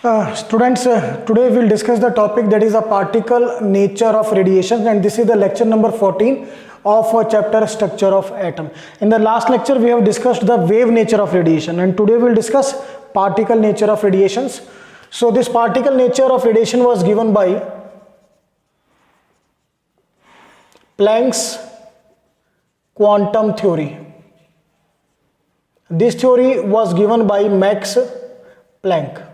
Students, today we will discuss the topic that is a particle nature of radiation, and this is the lecture number 14 of chapter structure of atom. In the last lecture we have discussed the wave nature of radiation, and today we will discuss particle nature of radiations. So this particle nature of radiation was given by Planck's quantum theory. This theory was given by Max Planck.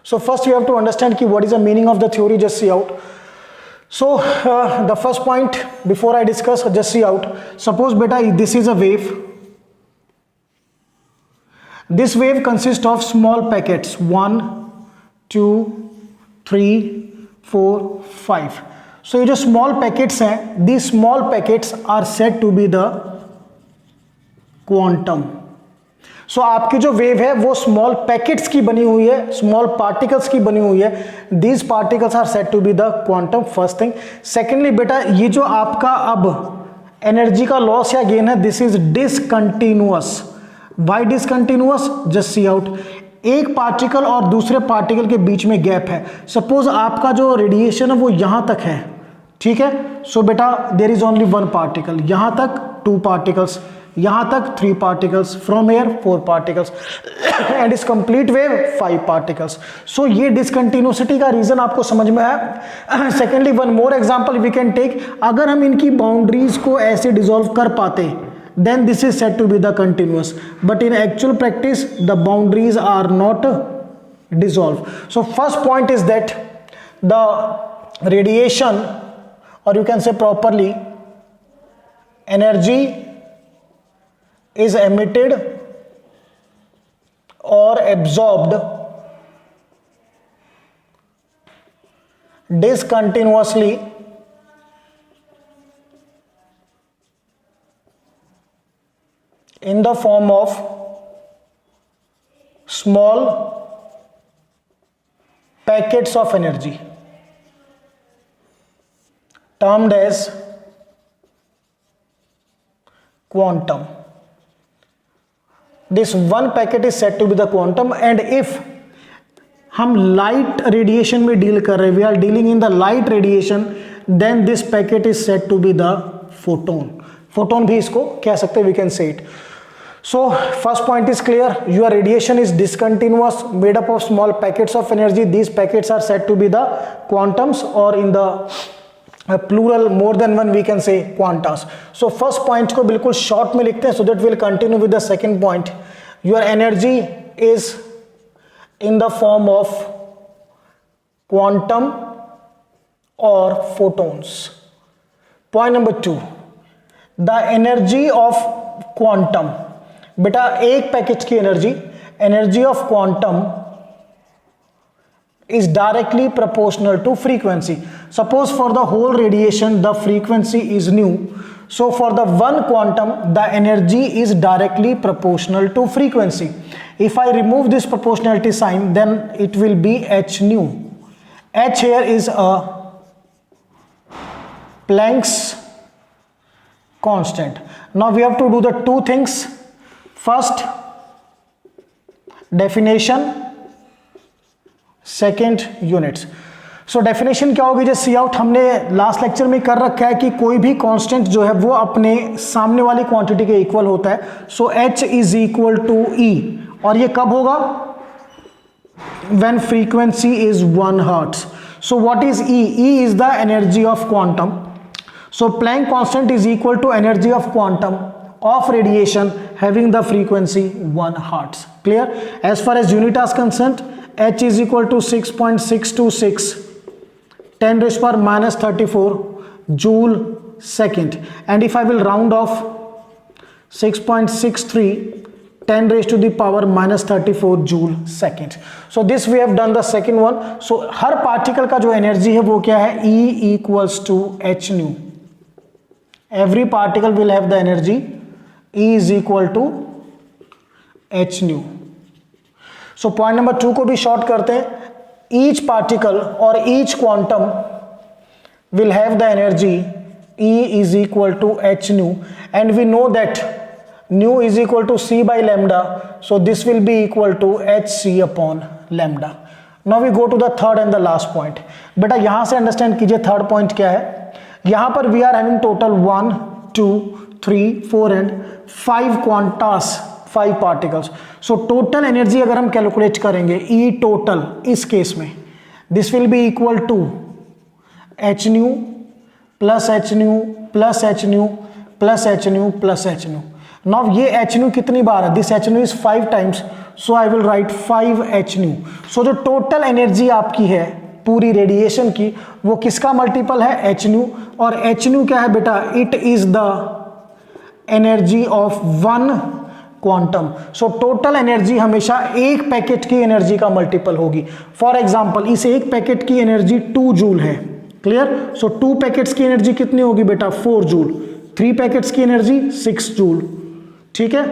So first we have to understand what is the meaning of the theory. Just see out. So the first point before I discuss, just see out. Suppose beta this is a wave. This wave consists of small packets 1, 2, 3, 4, 5. So ये जो small packets हैं, these small packets are said to be the quantum. सो आपकी जो wave है वो small packets की बनी हुई है, स्मॉल पार्टिकल्स की बनी हुई है. These particles are said to be the quantum. First thing. Secondly बेटा ये जो आपका अब एनर्जी का लॉस या गेन है, this is discontinuous. Why discontinuous? Just see out. एक पार्टिकल और दूसरे पार्टिकल के बीच में गैप है. सपोज आपका जो रेडिएशन है वो यहां तक है, ठीक है. सो बेटा there is only one particle. यहां तक 2 पार्टिकल्स, यहां तक 3 particles, from air 4 particles, and इस कंप्लीट वेव 5 पार्टिकल्स. सो ये डिसकंटिन्यूसिटी का रीजन आपको समझ में है. Secondly one more example we can take. अगर हम इनकी बाउंड्रीज को ऐसे डिसॉल्व कर पाते, then this is said to be the continuous, but in actual practice the boundaries are not dissolved. So first point is that the radiation, or you can say properly, energy is emitted or absorbed discontinuously in the form of small packets of energy termed as quantum. This one packet is said to be the quantum, and if हम light radiation में deal कर रहे हैं, we are dealing in the light radiation, then this packet is said to be the photon. Photon भी इसको कह सकते हैं, we can say it. So first point is clear. Your radiation is discontinuous, made up of small packets of energy. These packets are said to be the quantums, or in the plural more than one we can say quantas. So first point को बिल्कुल short में लिखते हैं, so that we'll continue with the second point. Your energy is in the form of quantum or photons. Point number 2. The energy of quantum. बेटा एक package की energy of quantum is directly proportional to frequency. Suppose for the whole radiation the frequency is nu, so for the one quantum the energy is directly proportional to frequency. If I remove this proportionality sign, then it will be h nu. H here is a Planck's constant. Now we have to do the two things. First, definition. Second units. So definition क्या होगी? Just see out. हमने last lecture में कर रखा है कि कोई भी कांस्टेंट जो है वो अपने सामने वाली क्वांटिटी के इक्वल होता है. So H is equal to E, और ये कब होगा? When frequency is 1 hertz. So what is E? E is the energy of quantum. So Planck constant is equal to energy of quantum of radiation having the frequency 1 hertz. Clear? As far as unit is concerned, H is equal to 6.626 10 raised power minus 34 joule second, and if I will round off 6.63 10 raised to the power minus 34 joule second. So this we have done the second one. So her particle का जो energy है वो क्या है? E equals to h nu. Every particle will have the energy E is equal to h nu. So point number 2 को भी short करते हैं. Each particle or each quantum will have the energy E is equal to h nu, and we know that nu is equal to c by lambda, so this will be equal to hc upon lambda. Now we go to the third and the last point. बेटा यहां से understand कीजिए third point क्या है. यहां पर we are having total 1 2 3 4 and 5 quantas, 5 particles. So total energy अगर हम कैलकुलेट करेंगे ई टोटल इस केस में, this will be equal to H nu plus H nu plus H nu plus H nu plus H nu. Now ये H nu कितनी बार है, this H nu is 5 times, so I will write 5 H nu. So जो total energy आपकी है पूरी radiation की वो किसका मल्टीपल है, एच न्यू. और एच न्यू क्या है बेटा, it is the energy of 1 quantum. So total energy हमेशा एक पैकेट की एनर्जी का मल्टीपल होगी. फॉर एग्जांपल इस एक पैकेट की एनर्जी 2 जूल है. क्लियर. सो 2 पैकेट्स की एनर्जी कितनी होगी बेटा, 4 जूल. 3 पैकेट्स की एनर्जी 6 जूल. ठीक है.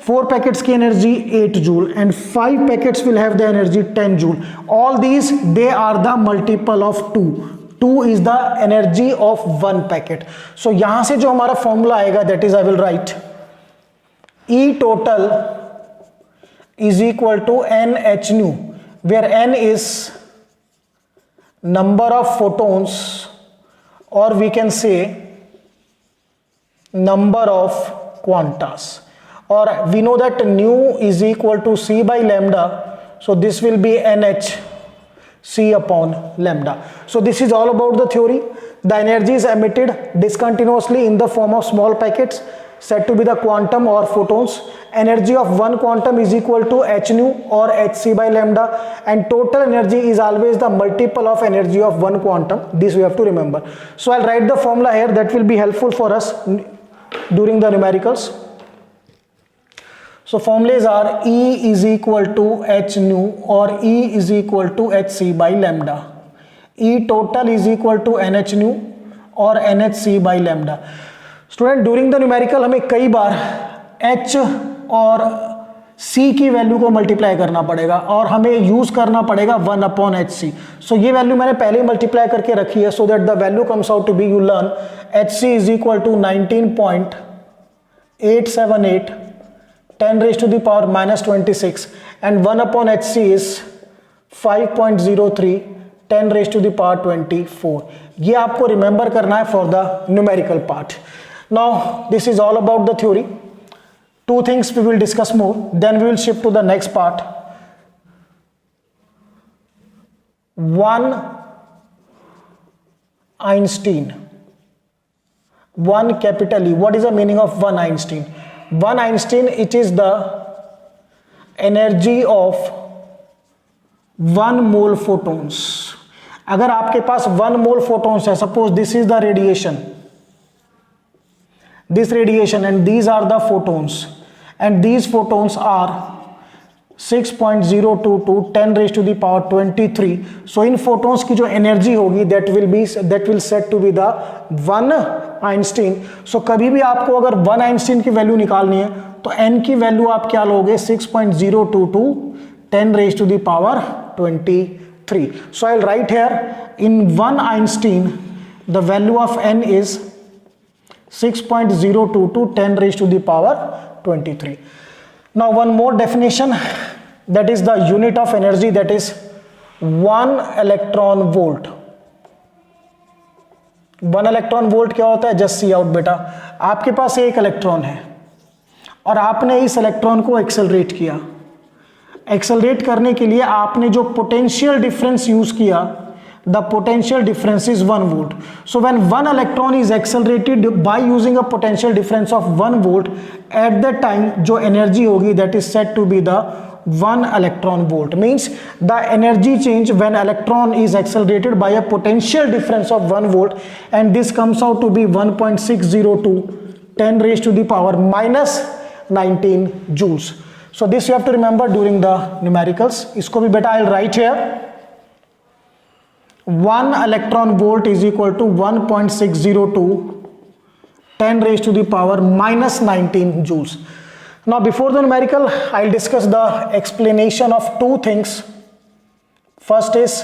4 पैकेट्स की energy 8 joule and 5 packets will have the energy 10 joule. All these they are the multiple of 2. 2 is the energy of 1 packet. So यहां से जो हमारा फॉर्मूला आएगा that is I will write E total is equal to NH nu, where N is number of photons, or we can say number of quantas, or we know that nu is equal to C by lambda, so this will be NH C upon lambda. So this is all about the theory. The energy is emitted discontinuously in the form of small packets said to be the quantum or photons. Energy of 1 quantum is equal to h nu or hc by lambda, and total energy is always the multiple of energy of 1 quantum. This we have to remember. So I'll write the formula here, that will be helpful for us during the numericals. So formulas are E is equal to h nu or E is equal to hc by lambda. E total is equal to nh nu or nhc by lambda. Student during the numerical हमें कई बार h और c की value को multiply करना पड़ेगा और हमें use करना पड़ेगा 1 अपॉन एच सी. सो ये वैल्यू मैंने पहले ही मल्टीप्लाई करके रखी है, so that the value comes out to be, you learn H C is equal to 19.878 10 raised to the power minus 26 and 1 upon hc is 5.03 10 raised to the power 24. ये आपको remember करना है for the numerical part. Now this is all about the theory. 2 things we will discuss more, then we will shift to the next part. 1 Einstein, 1 capital E. What is the meaning of 1 Einstein? 1 Einstein, it is the energy of 1 mole photons. अगर आपके पास 1 mole photons है, suppose this is the radiation, this radiation, and these are the photons, and these photons are 6.022 10 raised to the power 23. So in photons की जो energy होगी that will set to be the 1 Einstein. So कभी भी आपको अगर 1 Einstein की value निकालनी है तो n की वैल्यू आप क्या लोगे, 6.022 10 raised to the power 23. So I'll write here in 1 Einstein the value of n is 6.022 10 raised to the power 23. Now one more definition, that is the unit of energy, that is 1 electron volt. 1 electron volt क्या होता है, just see out बेटा. आपके पास एक electron है और आपने इस इलेक्ट्रॉन को एक्सेलरेट किया. एक्सेलरेट करने के लिए आपने जो पोटेंशियल डिफरेंस यूज किया, the potential difference is 1 volt. So when 1 electron is accelerated by using a potential difference of 1 volt, at that time जो energy होगी that is said to be the 1 electron volt. Means the energy change when electron is accelerated by a potential difference of 1 volt, and this comes out to be 1.602 10 raised to the power minus 19 joules. So this you have to remember during the numericals. इसको भी बेटा I'll write here. 1 electron volt is equal to 1.602 10 raised to the power minus 19 joules. Now before the numerical, I'll discuss the explanation of 2 things. First is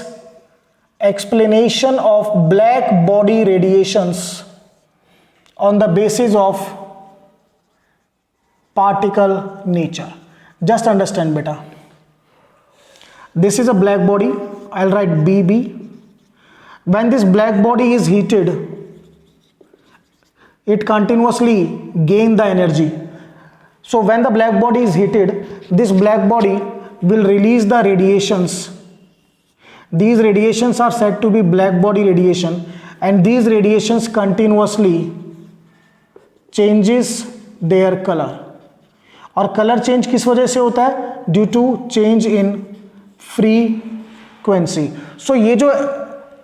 explanation of black body radiations on the basis of particle nature. Just understand beta. This is a black body. I'll write BB. When this black body is heated, it continuously gain the energy. So when the black body is heated, this black body will release the radiations. These radiations are said to be black body radiation, and these radiations continuously changes their color. और colour change किस वजह से होता है? Due to change in frequency. So ये जो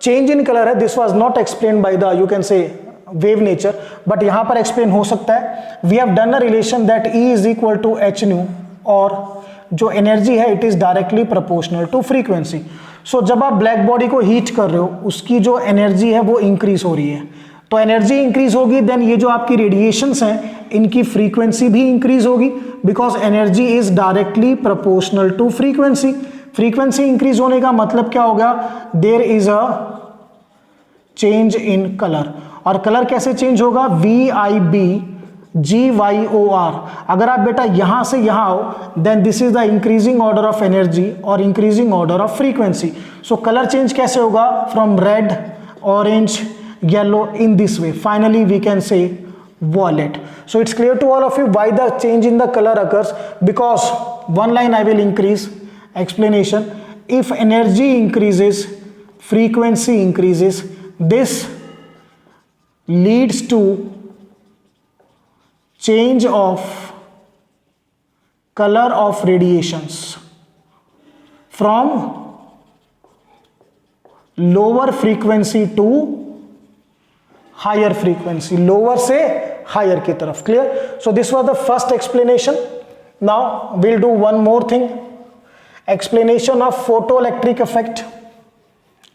change in colour है, this was not explain by the, you can say, wave nature, but यहां पर एक्सप्लेन हो सकता है. We have done a relation that E is equal to H nu, और जो एनर्जी है it is directly proportional to frequency. So जब आप ब्लैक बॉडी को हीट कर रहे हो, उसकी जो एनर्जी है वो इंक्रीज हो रही है. तो एनर्जी इंक्रीज होगी, देन ये जो आपकी रेडिएशंस हैं इनकी फ्रीक्वेंसी भी इंक्रीज होगी, because energy is directly proportional to frequency. Frequency increase होने का मतलब क्या होगा? There is a change in colour. और कलर कैसे चेंज होगा? VIBGYOR. अगर आप बेटा यहां से यहां आओ, then this is the increasing order of energy और increasing order of frequency. So colour change कैसे होगा? From red, orange, yellow, in this way. Finally we can say violet. So it's clear to all of you why the change in the color occurs, because one line I will increase explanation. If energy increases, frequency increases, this leads to change of color of radiations from lower frequency to higher frequency, lower से higher की तरफ. Clear? So this was the first explanation. Now will do one more thing, explanation of photo electric effect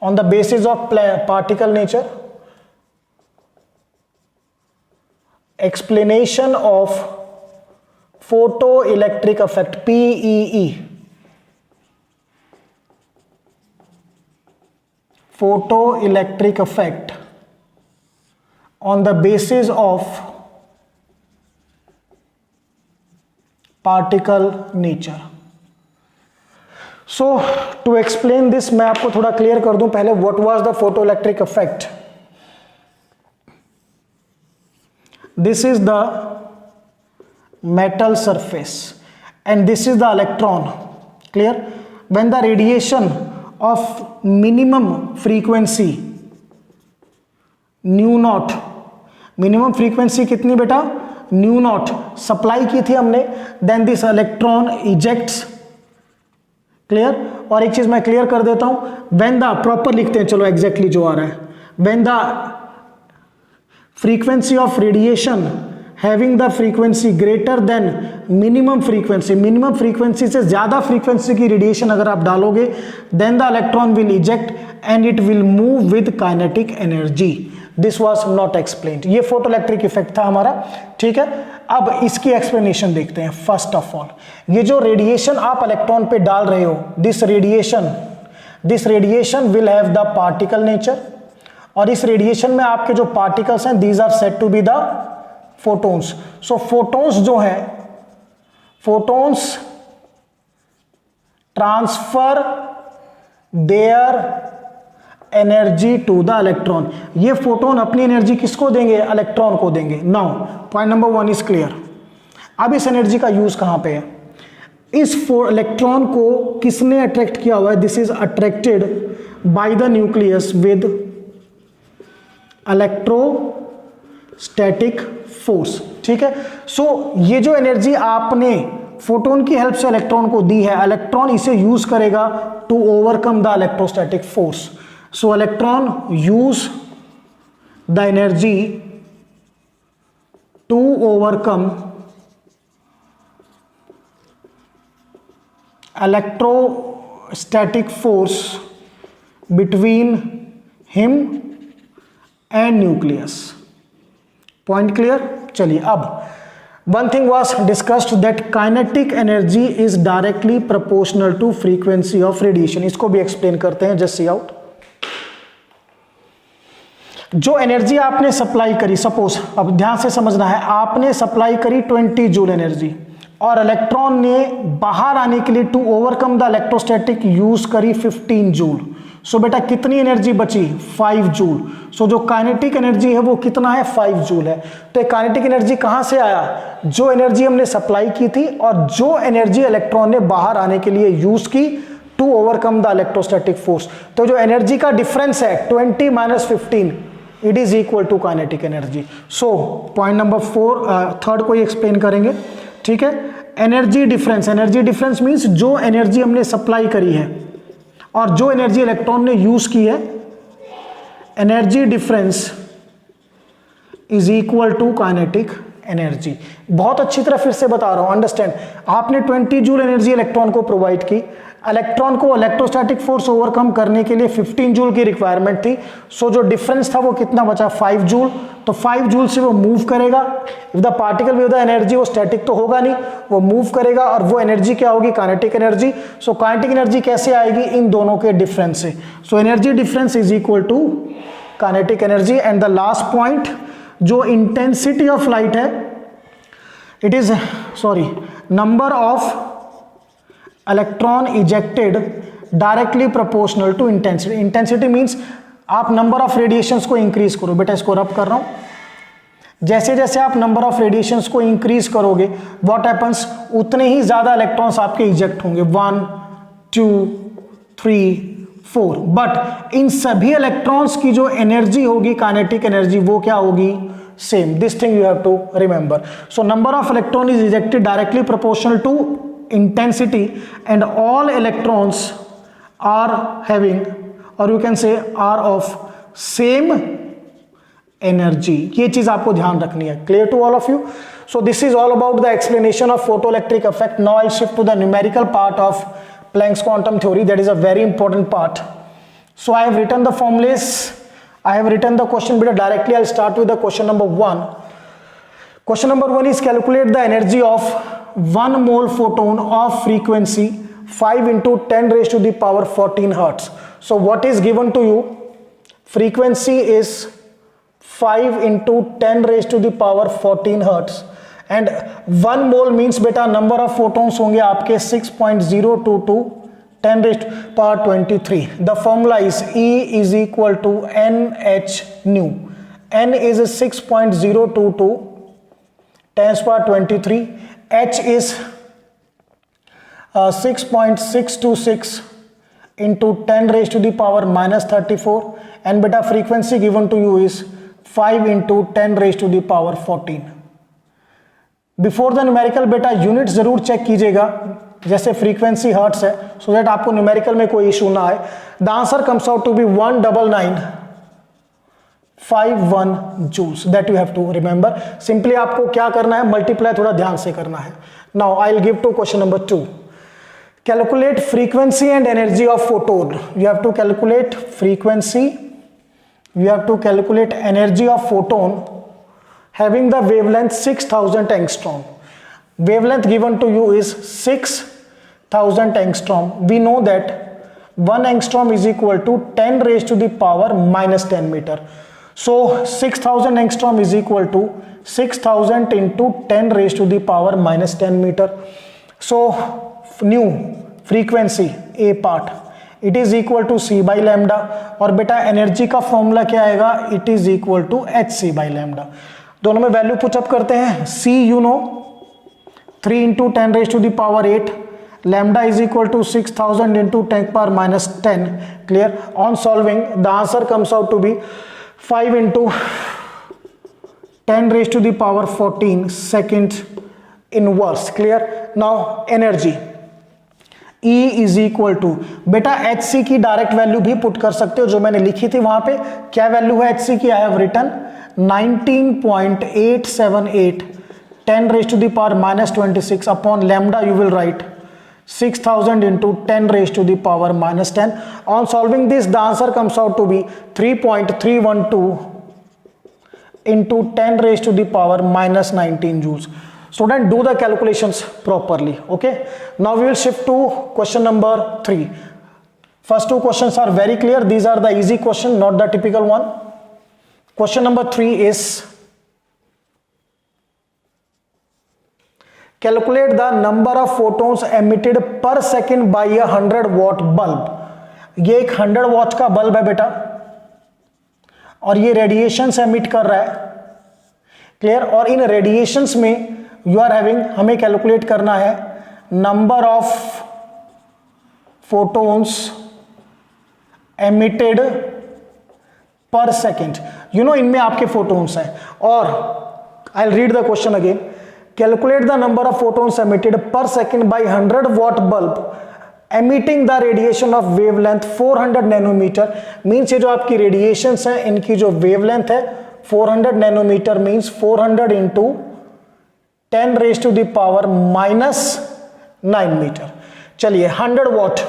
on the basis of particle nature. Explanation of photo electric effect, PEE, photo electric effect on the basis of particle nature. So to explain this, मैं आपको थोड़ा clear कर दूं पहले. what was the photoelectric effect? This is the metal surface and this is the electron. Clear? When the radiation of minimum frequency nu naught, minimum frequency कितनी बेटा? Nu naught supply की थी हमने, then this electron ejects. Clear? और एक चीज मैं clear कर देता हूं, व्हेन द, प्रॉपर लिखते हैं, चलो एग्जैक्टली जो आ रहा है, when the frequency of radiation having the frequency greater than minimum frequency, minimum frequency से ज्यादा फ्रीक्वेंसी की रेडिएशन अगर आप डालोगे, then the electron will eject and it will move with kinetic energy. This was not explained. ये photo electric effect था हमारा. ठीक है, अब इसकी एक्सप्लेनेशन देखते हैं. फर्स्ट ऑफ ऑल, ये जो रेडिएशन आप इलेक्ट्रॉन पे डाल रहे हो, this radiation will have the particle nature, और इस रेडिएशन में आपके जो पार्टिकल्स हैं, these are said to be the photons. So photons जो है, photons transfer their energy to the electron. ये फोटोन अपनी एनर्जी किसको देंगे? इलेक्ट्रॉन को देंगे. Now point number 1 is clear. अब इस एनर्जी का यूज कहां पे है? इस इलेक्ट्रॉन को किसने अट्रैक्ट किया हुआ है? This is attracted by the nucleus with electrostatic force. ठीक है, सो ये जो एनर्जी आपने फोटोन की हेल्प से इलेक्ट्रॉन को दी है, इलेक्ट्रॉन इसे यूज करेगा to overcome the electrostatic force. So electron use the energy to overcome electrostatic force between him and nucleus. Point clear? चलिए, अब one thing was discussed that kinetic energy is directly proportional to frequency of radiation. इसको भी explain करते हैं. Just see out. जो energy आपने supply करी, suppose अब ध्यान से समझना है, आपने सप्लाई करी 20 जूल एनर्जी और इलेक्ट्रॉन ने बाहर आने के लिए to overcome the electrostatic use करी 15 जूल। सो बेटा कितनी एनर्जी बची? 5 जूल। सो जो काइनेटिक एनर्जी है वो कितना है? 5 जूल है। तो ये काइनेटिक एनर्जी कहां से आया? जो एनर्जी हमने सप्लाई की थी और जो एनर्जी इलेक्ट्रॉन ने बाहर आने के लिए यूज की to overcome the electrostatic force. तो जो एनर्जी का डिफरेंस है 20 - 15, it is equal to kinetic energy. So point number 4 third को ही एक्सप्लेन करेंगे, ठीक है। Energy difference, energy difference means जो एनर्जी हमने सप्लाई करी है और जो एनर्जी इलेक्ट्रॉन ने यूज की है, energy difference is equal to kinetic energy. बहुत अच्छी तरह फिर से बता रहा हूं, अंडरस्टैंड। आपने 20 जूल एनर्जी इलेक्ट्रॉन को प्रोवाइड की, इलेक्ट्रॉन को इलेक्ट्रोस्टैटिक फोर्स ओवरकम करने के लिए 15 जूल की रिक्वायरमेंट थी। सो जो डिफरेंस था वो कितना बचा? 5 जूल। तो 5 जूल से वो मूव करेगा। If the particle with the energy, वो स्टैटिक तो होगा नहीं, वो मूव करेगा और वो एनर्जी क्या होगी? Kinetic energy. So kinetic energy कैसे आएगी? इन दोनों के डिफरेंस से। So energy difference is equal to kinetic energy. And the last point, जो इंटेंसिटी ऑफ लाइट है, it is number of electron ejected directly proportional to intensity. Intensity means आप number of radiations को increase करो। बेटा इसको रब कर रहा हूं। जैसे जैसे आप नंबर ऑफ रेडिएशंस को इंक्रीज करोगे, व्हाट हैपेंस, उतने ही ज्यादा इलेक्ट्रॉन्स आपके इजेक्ट होंगे। 1 2 3 4। बट इन सभी इलेक्ट्रॉन्स की जो एनर्जी होगी, काइनेटिक एनर्जी, वो क्या होगी? Same. This thing you have to remember. So number of electron is ejected directly proportional to intensity and all electrons are having, or you can say are of same energy। ये चीज आपको ध्यान रखनी है। Clear to all of you? So this is all about the explanation of photoelectric effect. Now I'll shift to the numerical part of Planck's quantum theory. That is a very important part. So I have written the formulas, I have written the question, but directly I'll start with the question number 1. Question number 1 is calculate the energy of 1 mole photon of frequency 5 × 10⁻14 hertz. So what is given to you? Frequency is 5 × 10⁻14 hertz and 1 mole means बेटा number of photons होंगे आपके 6.022 10⁻23. The formula is E is equal to NH nu. N is 6.022 10⁻23. H is 6.626 into 10⁻−34 and beta frequency given to you is 5 × 10⁻14. Before the numerical बेटा unit जरूर check कीजिएगा, जैसे frequency hertz है, so that आपको numerical में कोई issue ना आए। The answer comes out to be 19951 joules. That you have to remember. Simply आपको क्या करना है? मल्टीप्लाई थोड़ा ध्यान से करना है। Now I will give to question number 2. Calculate frequency and energy of photon. You have to calculate frequency, you have to calculate energy of photon having the wavelength 6000 angstrom. Wavelength given to you is 6000 angstrom. We know that 1 angstrom is equal to 10⁻⁻10 meter. So 6000 angstrom is equal to 6000 into 10⁻⁻10 meter. So new frequency A part, it is equal to C by lambda. और बेटा energy का formula क्या आएगा? It is equal to HC by lambda. दोनों में value put up करते हैं. C you know 3 into 10⁻8, lambda is equal to 6000 into 10⁻10. Clear? On solving, the answer comes out to be 5 into 10⁻14 second inverse. Clear? Now energy E is equal to, बेटा HC की direct value भी put कर सकते हो, जो मैंने लिखी थी वहां पे. क्या वैल्यू है HC की? I have written 19.878 10⁻26 upon lambda you will write 6000 into 10⁻10. On solving this, the answer comes out to be 3.312 into 10⁻19 joules. Student, do the calculations properly. Okay, now we will shift to question number 3. First two questions are very clear. These are the easy question, not the typical one. Question number 3 is calculate the number of photons emitted per second by 100 watt bulb. ये एक 100 what का bulb है बेटा, और ये radiations emit कर रहा है, क्लियर। और इन रेडिएशंस में यू आर हैविंग, हमें कैलकुलेट करना है number of photons emitted per second. You know इनमें आपके फोटोन्स हैं, और I will read the question again. Calculate the number of photons emitted per second by 100 watt bulb emitting the radiation of wavelength 400 nanometre. Means ये जो आपकी radiations हैं, इनकी जो वेवलेंथ है 400 nanometre, means 400 into 10 raise to the power -9 meter. चलिए 100 watt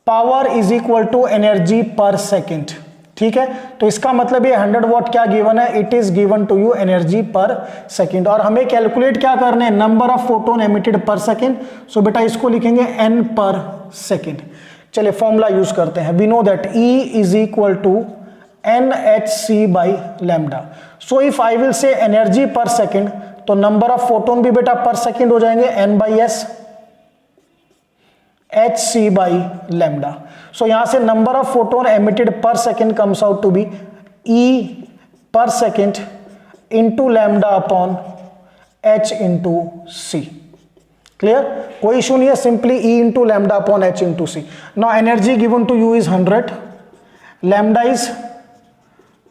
power is equal to energy per second, ठीक है। तो इसका मतलब ये 100 वॉट क्या गिवन है, it is given to you energy per second. और हमें कैलकुलेट क्या करने हैं, number of photon emitted per second. सो बेटा इसको लिखेंगे n पर सेकेंड। चलिए फॉर्मूला यूज करते हैं। We know that E is equal to NHC by lambda. So if I will say energy per second, तो नंबर ऑफ फोटोन भी बेटा पर सेकेंड हो जाएंगे n/s hc by lambda. So यहां से number of photon emitted per second comes out to be E per second into lambda upon h into C. Clear, कोई issue नहीं है, simply E into lambda upon h into C. Now energy given to you is 100, lambda is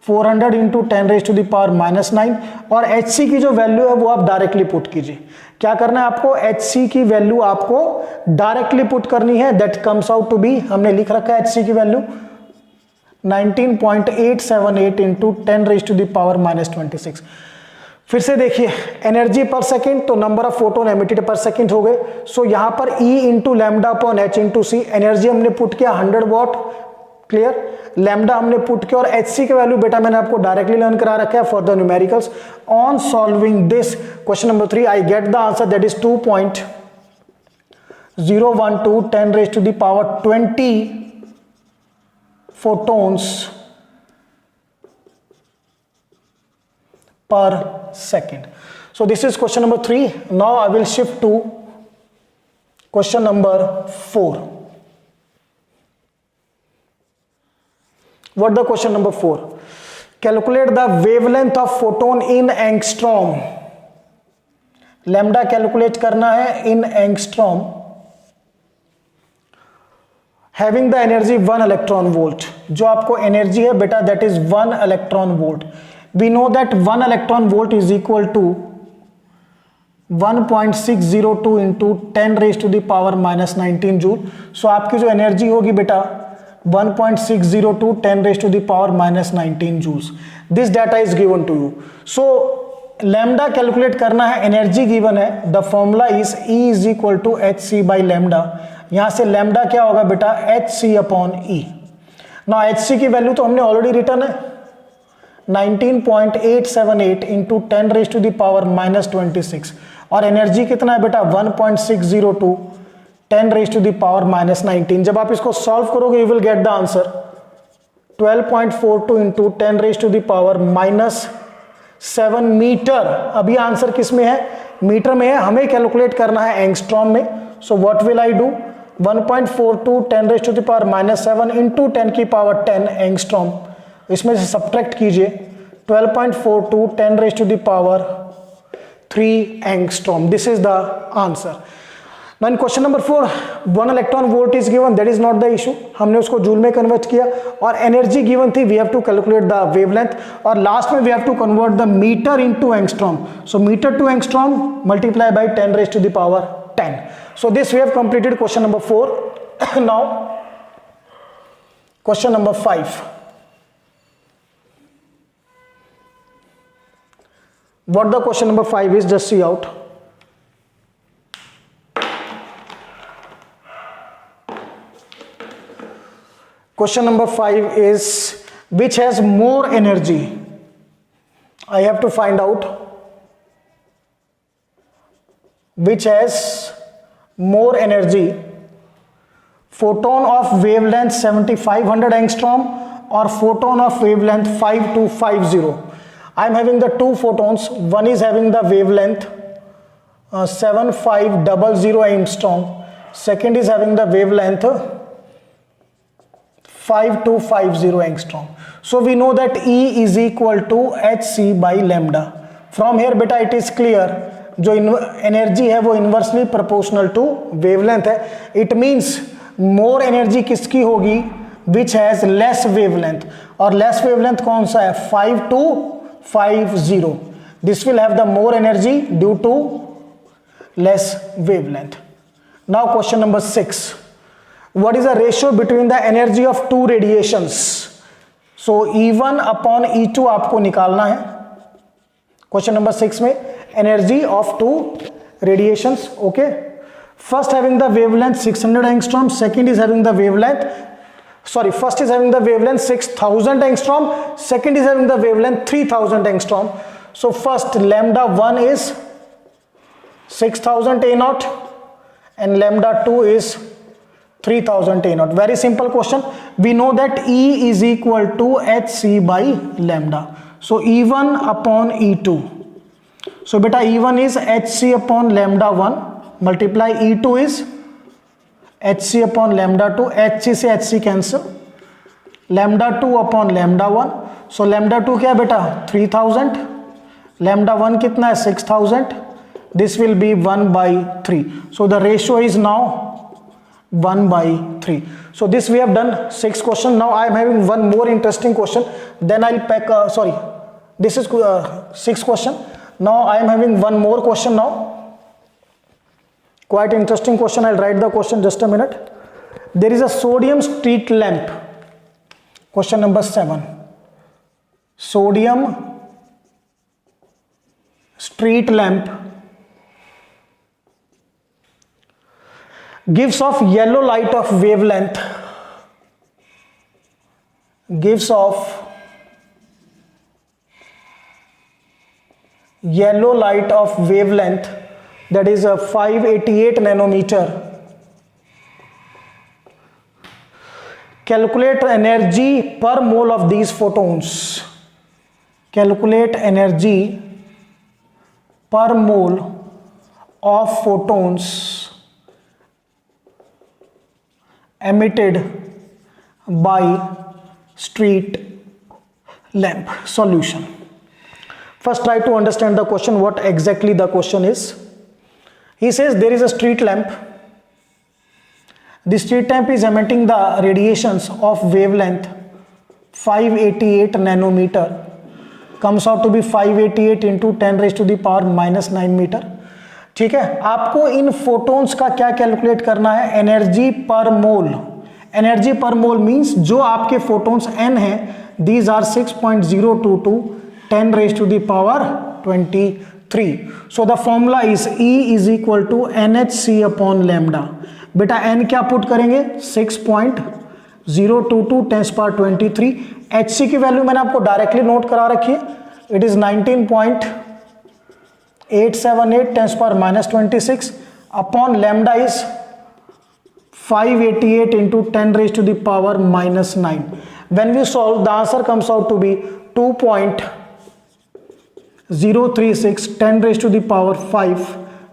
400 into 10 raise to the power -9, और hc की जो value है वो आप directly put कीजिए। क्या करना है आपको, hc की वैल्यू आपको डायरेक्टली पुट करनी है। That comes out to be, हमने लिख रखा है hc की value 19.878 into 10 raise to the power -26। फिर से देखिए एनर्जी पर सेकेंड, तो number of photon emitted per second हो गए। सो यहां पर E into lambda upon h into C, energy हमने पुट किया 100 वॉट, क्लियर। लैम्डा हमने पुट किया, और hc की वैल्यू बेटा मैंने आपको डायरेक्टली लर्न करा रखा है for the numericals. On solving this question number 3 I get the answer that is 2.012 10 raise to the power 20 photons per second. So this is question number 3. Now I will shift to question number 4. What the question number 4? Calculate the wavelength of photon in angstrom. Lambda calculate करना है in angstrom, having the energy 1 electron volt. जो आपको energy है बेटा that is 1 electron volt. We know that 1 electron volt is equal to 1.602 into 10 raised to the power -19 joule. So आपकी जो energy होगी बेटा 1.602 10 raised to the power -19 joules. This data is given to you. So lambda calculate करना है, energy given है, the formula is E is equal to hc by lambda. यहां से lambda क्या होगा बेटा hc अपॉन E। ना hc की वैल्यू तो हमने ऑलरेडी रिटर्न है 19.878 into 10 raise to the power -26, और एनर्जी कितना है बेटा 1.602 10 रेज टू द पावर -19। जब आप इसको सॉल्व करोगे you will get the answer 12.42 into 10 raise to the power -7 मीटर। अभी आंसर किस में है, मीटर में है, हमें कैलकुलेट करना है एंगस्ट्रॉम में। So what will I do, 1.42 10 raise to the power -7 into 10 की पावर 10 एंगस्ट्रॉम, इसमें से सब्ट्रैक्ट कीजिए 12.42 10 raise to the power 3 angstrom. This is the answer. Now in question number 4 1 electron volt is given, that is not the issue, हमने उसको joule में convert किया, और energy given थी, we have to calculate the wavelength, और last में we have to convert the metre into angstrom. So metre to angstrom multiply by 10 raise to the power 10। So this we have completed question number 4। Now question number 5। What the question number 5 is, just see out. Question number 5 is which has more energy? I have to find out which has more energy, photon of wavelength 7500 angstrom or photon of wavelength 5250. I am having the two photons. One is having the wavelength 7500 angstrom. Second is having the wavelength 5250 angstrom. So we know that E is equal to hc by lambda. From here beta it is clear, जो energy है वो inversely proportional to wavelength है. It means more energy किसकी होगी, which has less wavelength. और less wavelength कौन सा है, 5250. This will have the more energy due to less wavelength. Now question number 6. What is the ratio between the energy of two radiations. सो E1 upon E2 आपको निकालना है question number 6 में. Energy of two radiations. Okay, first having the wavelength 600 angstrom, second is having the wavelength, first is having the wavelength 6000 angstrom, second is having the wavelength 3000 angstrom. So first lambda 1 is 6000 A naught and lambda 2 is 3000 A naught. Very simple question. We know that E is equal to hc by lambda. So E1 upon E2. So beta E1 is hc upon lambda 1 multiply E2 is hc upon lambda 2. hc से hc cancel. lambda 2 upon lambda 1. So lambda 2 क्या बेटा 3000. lambda 1 कितना है 6000. This will be 1 by 3. So the ratio is now 1 by 3. So this we have done 6 question. Now I am having one more interesting question. Then I'll pack. This is 6 question. Now I am having one more question now. Quite interesting question. I'll write the question just a minute. There is a sodium street lamp. Question number 7. Sodium street lamp gives off yellow light of wavelength. Gives off yellow light of wavelength, that is a 588 nanometer. Calculate energy per mole of these photons. Calculate energy per mole of photons emitted by street lamp. Solution. First try to understand the question, what exactly the question is. He says there is a street lamp. The street lamp is emitting the radiations of wavelength 588 nanometer. Comes out to be 588 into 10 raised to the power minus 9 meter. ठीक है, आपको इन photons का क्या calculate करना है, energy per मोल. Energy per mole means जो आपके photons n हैं, these are 6.022 10 raised to the power 23. So the formula is E is equal to NHC upon lambda. बेटा n क्या पुट करेंगे 6.022 10 power 23. HC की वैल्यू मैंने आपको डायरेक्टली नोट करा रखी है. It is 19.878 10 power minus 26 upon lambda is 588 into 10 raised to the power minus 9. When we solve, the answer comes out to be 2.036 10 raised to the power 5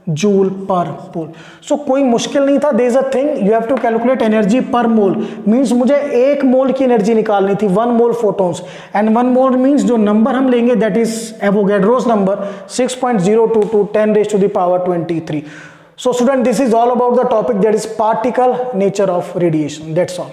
joule per mole. So कोई मुश्किल नहीं था. There is a thing you have to calculate energy per mole. Means मुझे 1 मोल की energy निकालनी थी, 1 मोल photons. And 1 mole means जो number हम लेंगे that is Avogadro's number 6.022 10 raised to the power 23. So student, this is all about the topic, that is particle nature of radiation. That's all.